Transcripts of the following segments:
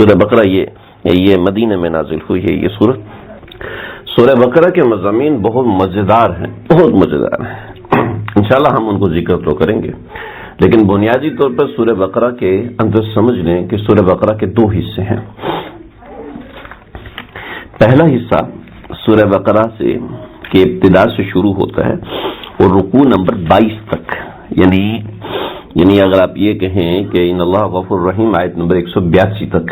سورہ بقرہ یہ مدینہ میں نازل ہوئی ہے یہ سورہ بقرہ کے مضامین بہت مزیدار ہیں، بہت مزیدار ہیں، انشاءاللہ ہم ان کو ذکر تو کریں گے، لیکن بنیادی طور پر سورہ بقرہ کے اندر سمجھ لیں کہ سورہ بقرہ کے دو حصے ہیں۔ پہلا حصہ سورہ بقرہ سے کے ابتدا سے شروع ہوتا ہے اور رکوع نمبر 22 تک، یعنی اگر آپ یہ کہیں کہ ان اللہ غفور رحیم آیت نمبر 182 تک،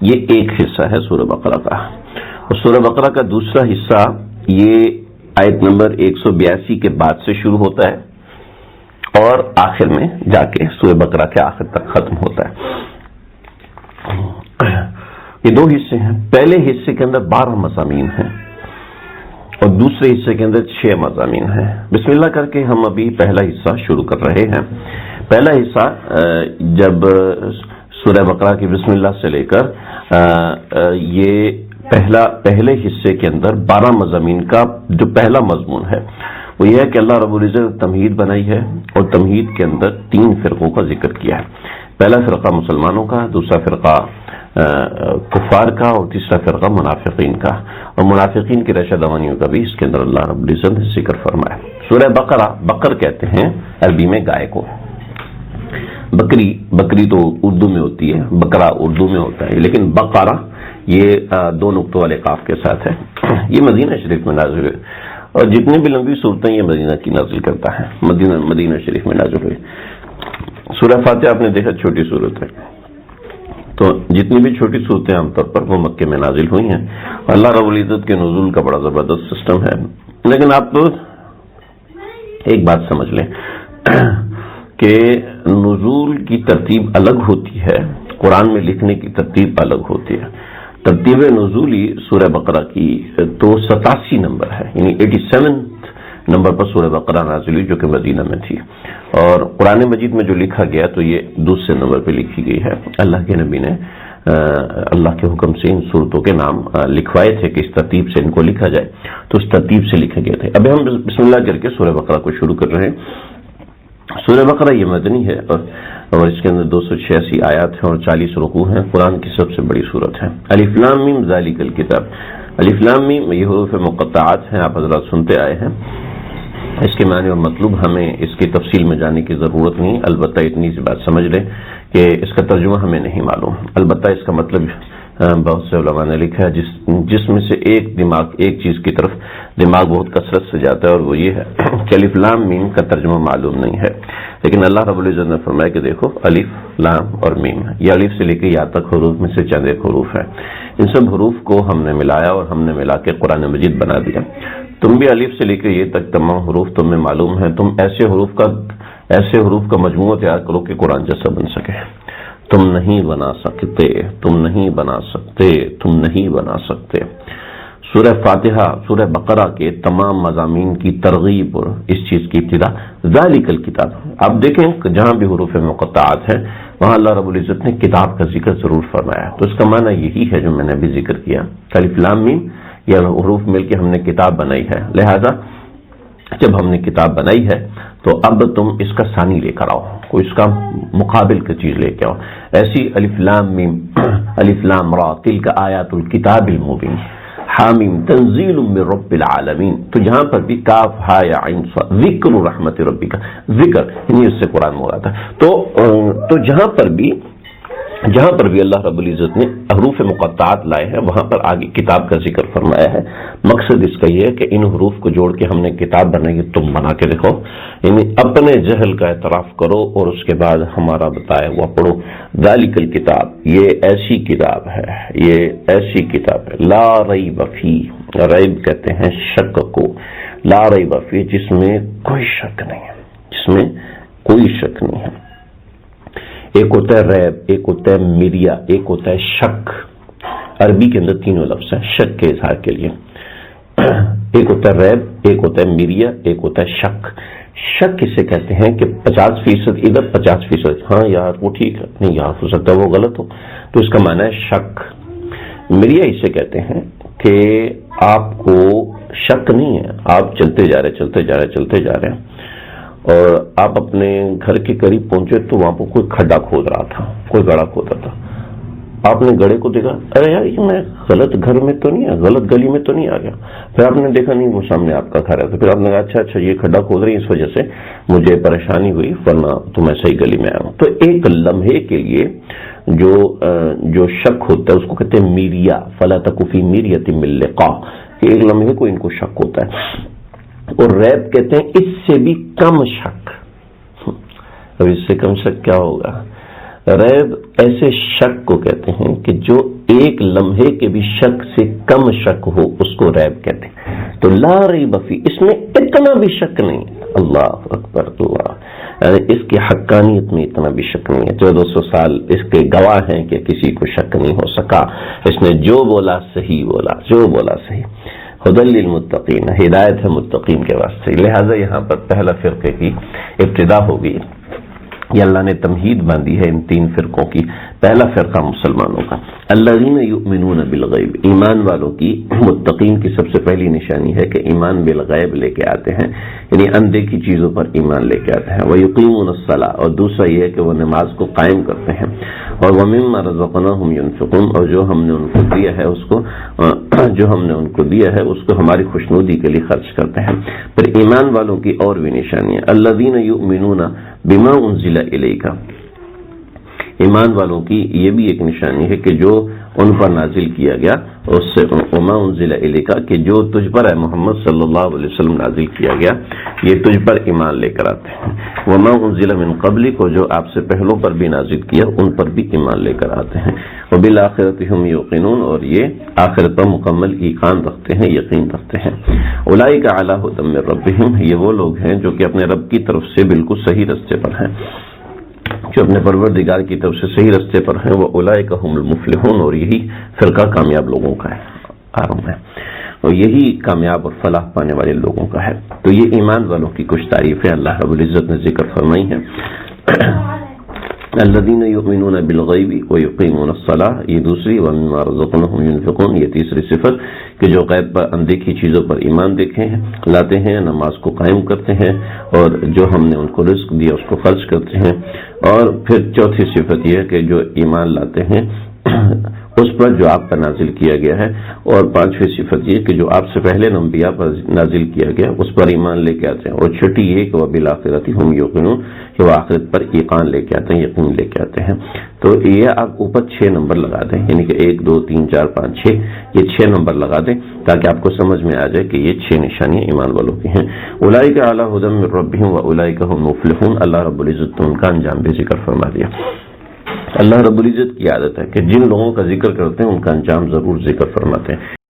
یہ ایک حصہ ہے سورہ بقرہ کا، اور سورہ بقرہ کا دوسرا حصہ یہ آیت نمبر 182 کے بعد سے شروع ہوتا ہے اور آخر میں جا کے سورہ بقرہ کے آخر تک ختم ہوتا ہے۔ یہ دو حصے ہیں، پہلے حصے کے اندر 12 مضامین ہیں اور دوسرے حصے کے اندر 6 مضامین ہیں۔ بسم اللہ کر کے ہم ابھی پہلا حصہ شروع کر رہے ہیں۔ پہلا حصہ جب سورہ بقرہ کی بسم اللہ سے لے کر یہ پہلے حصے کے اندر 12 مضامین کا جو پہلا مضمون ہے وہ یہ ہے کہ اللہ رب العزت تمہید بنائی ہے اور تمہید کے اندر 3 فرقوں کا ذکر کیا ہے۔ پہلا فرقہ مسلمانوں کا، دوسرا فرقہ کفار کا اور تیسرا فرقہ منافقین کا، اور منافقین کی ریشہ دوانیوں کا بھی اس کے اندر اللہ رب العزت نے ذکر فرمایا۔ سورہ بقرہ، بقر کہتے ہیں عربی میں گائے کو، بکری تو اردو میں ہوتی ہے، بقرہ اردو میں ہوتا ہے، لیکن بقرہ یہ 2 نقطوں والے قاف کے ساتھ ہے۔ یہ مدینہ شریف میں نازل ہوئی اور جتنی بھی لمبی صورتیں یہ مدینہ کی نازل کرتا ہے، مدینہ شریف میں نازل ہوئی۔ سورہ فاتحہ آپ نے دیکھا چھوٹی صورت ہے، تو جتنی بھی چھوٹی صورتیں عام طور پر وہ مکے میں نازل ہوئی ہیں۔ اللہ رب العزت کے نزول کا بڑا زبردست سسٹم ہے، لیکن آپ ایک بات سمجھ لیں کہ نزول کی ترتیب الگ ہوتی ہے، قرآن میں لکھنے کی ترتیب الگ ہوتی ہے۔ ترتیب نزولی سورہ بقرہ کی تو 87 نمبر ہے، یعنی 87 نمبر پر سورہ بقرہ نازل ہوئی جو کہ مدینہ میں تھی، اور قرآن مجید میں جو لکھا گیا تو یہ دوسرے نمبر پہ لکھی گئی ہے۔ اللہ کے نبی نے اللہ کے حکم سے ان صورتوں کے نام لکھوائے تھے کہ اس ترتیب سے ان کو لکھا جائے، تو اس ترتیب سے لکھے گئے تھے۔ ابھی ہم بسم اللہ کر کے سورہ بقرہ کو شروع کر رہے ہیں۔ سورہ بقرہ یہ مدنی ہے اور اس کے اندر 286 آیات ہیں اور 40 رکوع ہیں، قرآن کی سب سے بڑی سورت ہے۔ الف لام میم ذالک الکتاب، الف لام میم یہ حروف مقطعات ہیں، آپ حضرات سنتے آئے ہیں۔ اس کے معنی اور مطلب ہمیں اس کی تفصیل میں جانے کی ضرورت نہیں، البتہ اتنی سی بات سمجھ لیں کہ اس کا ترجمہ ہمیں نہیں معلوم، البتہ اس کا مطلب بہت سے علماء نے لکھا ہے جس میں سے ایک چیز کی طرف دماغ بہت کثرت سے جاتا ہے، اور وہ یہ ہے کہ الف لام میم کا ترجمہ معلوم نہیں ہے، لیکن اللہ رب العزت نے فرمایا کہ دیکھو الف لام اور میم، یہ الف سے لے کے یا تک حروف میں سے چند ایک حروف ہیں، ان سب حروف کو ہم نے ملایا اور ہم نے ملا کے قرآن مجید بنا دیا۔ تم بھی الف سے لے کے یہ تک تمام حروف تمہیں معلوم ہیں، تم ایسے حروف کا مجموعہ تیار کرو کہ قرآن جیسا بن سکے۔ تم نہیں بنا سکتے، تم نہیں بنا سکتے، تم نہیں بنا سکتے۔ سورہ فاتحہ، سورہ بقرہ کے تمام مضامین کی ترغیب اور اس چیز کی ابتدا ذالک الکتاب۔ آپ دیکھیں جہاں بھی حروف مقطعات ہیں وہاں اللہ رب العزت نے کتاب کا ذکر ضرور فرمایا، تو اس کا معنی یہی ہے جو میں نے ابھی ذکر کیا، الف لام میم یہ حروف مل کے ہم نے کتاب بنائی ہے، لہذا جب ہم نے کتاب بنائی ہے تو اب تم اس کا ثانی لے کر آؤ، کوئی اس کا مقابل کی چیز لے کے آؤ۔ ایسی الف لام میم، الف لام را تلک آیات الکتاب المبین، حامیم تنزیل من رب العالمین، تو جہاں پر بھی کاف ہا یا عین صاد ذکر رحمت ربی کا ذکر، یعنی اس سے قرآن مراد ہے، تو جہاں پر بھی اللہ رب العزت نے حروف مقطعات لائے ہیں وہاں پر آگے کتاب کا ذکر فرمایا ہے۔ مقصد اس کا یہ ہے کہ ان حروف کو جوڑ کے ہم نے کتاب بنائی ہے، تم بنا کے دیکھو، یعنی اپنے جہل کا اعتراف کرو اور اس کے بعد ہمارا بتایا ہوا پڑھو۔ ذالک الکتاب، یہ ایسی کتاب ہے، یہ ایسی کتاب ہے، لا ریب فی، ریب کہتے ہیں شک کو، لا ریب فی جس میں کوئی شک نہیں ہے، جس میں کوئی شک نہیں ہے۔ ایک ہوتا ہے ریب، ایک ہوتا ہے مریا، ایک ہوتا ہے شک۔ عربی کے اندر تینوں لفظ ہیں شک کے اظہار کے لیے، ایک ہوتا ہے ریب، ایک ہوتا ہے مریا، ایک ہوتا ہے شک۔ شک کسے کہتے ہیں کہ 50% ادھر 50%، ہاں یار وہ ٹھیک ہے، نہیں یار ہو سکتا ہے وہ غلط ہو، تو اس کا معنی ہے شک۔ مریا اسے کہتے ہیں کہ آپ کو شک نہیں ہے، آپ چلتے جا رہے ہیں اور آپ اپنے گھر کے قریب پہنچے تو وہاں پر کوئی کھڈا کھود رہا تھا، کوئی گڑھا کھودا تھا، آپ نے گڑھے کو دیکھا، ارے یار یہ میں غلط گھر میں تو نہیں آیا، غلط گلی میں تو نہیں آ گیا. پھر آپ نے دیکھا نہیں وہ سامنے آپ کا گھر ہے، تو پھر آپ نے کہا اچھا یہ کھڈا کھود رہی اس وجہ سے مجھے پریشانی ہوئی، ورنہ تو میں صحیح گلی میں آیا ہوں. تو ایک لمحے کے لیے جو شک ہوتا ہے اس کو کہتے ہیں میریا، فلا تک فی میریۃ من لقاء، کہ ایک لمحے کو ان کو شک ہوتا ہے. اور ریب کہتے ہیں اس سے بھی کم شک. اب اس سے کم شک کیا ہوگا؟ ریب ایسے شک کو کہتے ہیں کہ جو ایک لمحے کے بھی شک سے کم شک ہو اس کو ریب کہتے ہیں. تو لا ریب فی، اس میں اتنا بھی شک نہیں. اللہ اکبر اللہ، یعنی اس کی حقانیت میں اتنا بھی شک نہیں ہے. 1400 سال اس کے گواہ ہیں کہ کسی کو شک نہیں ہو سکا. اس نے جو بولا صحیح بولا، جو بولا صحیح. ہدی للمتقین، ہدایت ہے متقین کے واسطے. لہٰذا یہاں پر پہلا فرقے کی ابتدا ہوگی. یہ اللہ نے تمہید باندھی ہے ان 3 فرقوں کی. پہلا فرقہ مسلمانوں کا، الذین یؤمنون بالغیب، ایمان والوں کی، متقین کی سب سے پہلی نشانی ہے کہ ایمان بالغیب لے کے آتے ہیں، یعنی اندیکھی چیزوں پر ایمان لے کے آتے ہیں. ویقیمون الصلاۃ، اور دوسرا یہ ہے کہ وہ نماز کو قائم کرتے ہیں. اور ومما رزقناہم ینفقون، اور جو ہم نے ان کو دیا ہے اس کو ہماری خوشنودی کے لیے خرچ کرتے ہیں. پھر ایمان والوں کی اور بھی نشانیاں، الذین یؤمنون بما انزل الیک، ایمان والوں کی یہ بھی ایک نشانی ہے کہ جو ان پر نازل کیا گیا اس سے، وما انزل الیک، کہ جو تجھ پر ہے محمد صلی اللہ علیہ وسلم نازل کیا گیا یہ تجھ پر ایمان لے کر آتے ہیں. وما انزل من قبلک، کو جو آپ سے پہلوں پر بھی نازل کیا ان پر بھی ایمان لے کر آتے ہیں. وبالآخرۃ ہم یوقنون، اور یہ آخرت پر مکمل ایقان رکھتے ہیں، یقین رکھتے ہیں. اولئک علی ھدی من ربہم، یہ وہ لوگ ہیں جو کہ اپنے رب کی طرف سے بالکل صحیح راستے پر ہیں، جو اپنے پروردگار کی طرف سے صحیح راستے پر ہیں. وہ اولئک هم المفلحون، اور یہی فرقہ کامیاب لوگوں کا ہے، اور یہی کامیاب اور فلاح پانے والے لوگوں کا ہے. تو یہ ایمان والوں کی کچھ تعریفیں اللہ رب العزت نے ذکر فرمائی ہیں. الذین یؤمنون بالغیب ویقیمون الصلاۃ، یہ دوسری. ومما رزقناہم ینفقون، یہ تیسری صفت کہ جو غیب پر اندیکھی چیزوں پر ایمان لاتے ہیں، نماز کو قائم کرتے ہیں، اور جو ہم نے ان کو رزق دیا اس کو خرچ کرتے ہیں. اور پھر چوتھی صفت یہ ہے کہ جو ایمان لاتے ہیں اس پر جو آپ پر نازل کیا گیا ہے. اور پانچویں صفت یہ کہ جو آپ سے پہلے انبیاء پر نازل کیا گیا اس پر ایمان لے کے آتے ہیں. اور چھٹی یہ کہ وبالآخرۃ ہم یوقنون، کہ وہ آخرت پر ایمان لے کے آتے ہیں، یقین لے کے آتے ہیں. تو یہ آپ اوپر 6 نمبر لگا دیں، یعنی کہ 1 2 3 4 5 6، یہ 6 نمبر لگا دیں تاکہ آپ کو سمجھ میں آ جائے کہ یہ 6 نشانیاں ایمان والوں کی ہیں. اولئک علی ھدی من ربہم واولئک هم المفلحون، اللہ رب العزت نے ان کا انجام بھی ذکر فرما دیا. اللہ رب العزت کی عادت ہے کہ جن لوگوں کا ذکر کرتے ہیں ان کا انجام ضرور ذکر فرماتے ہیں.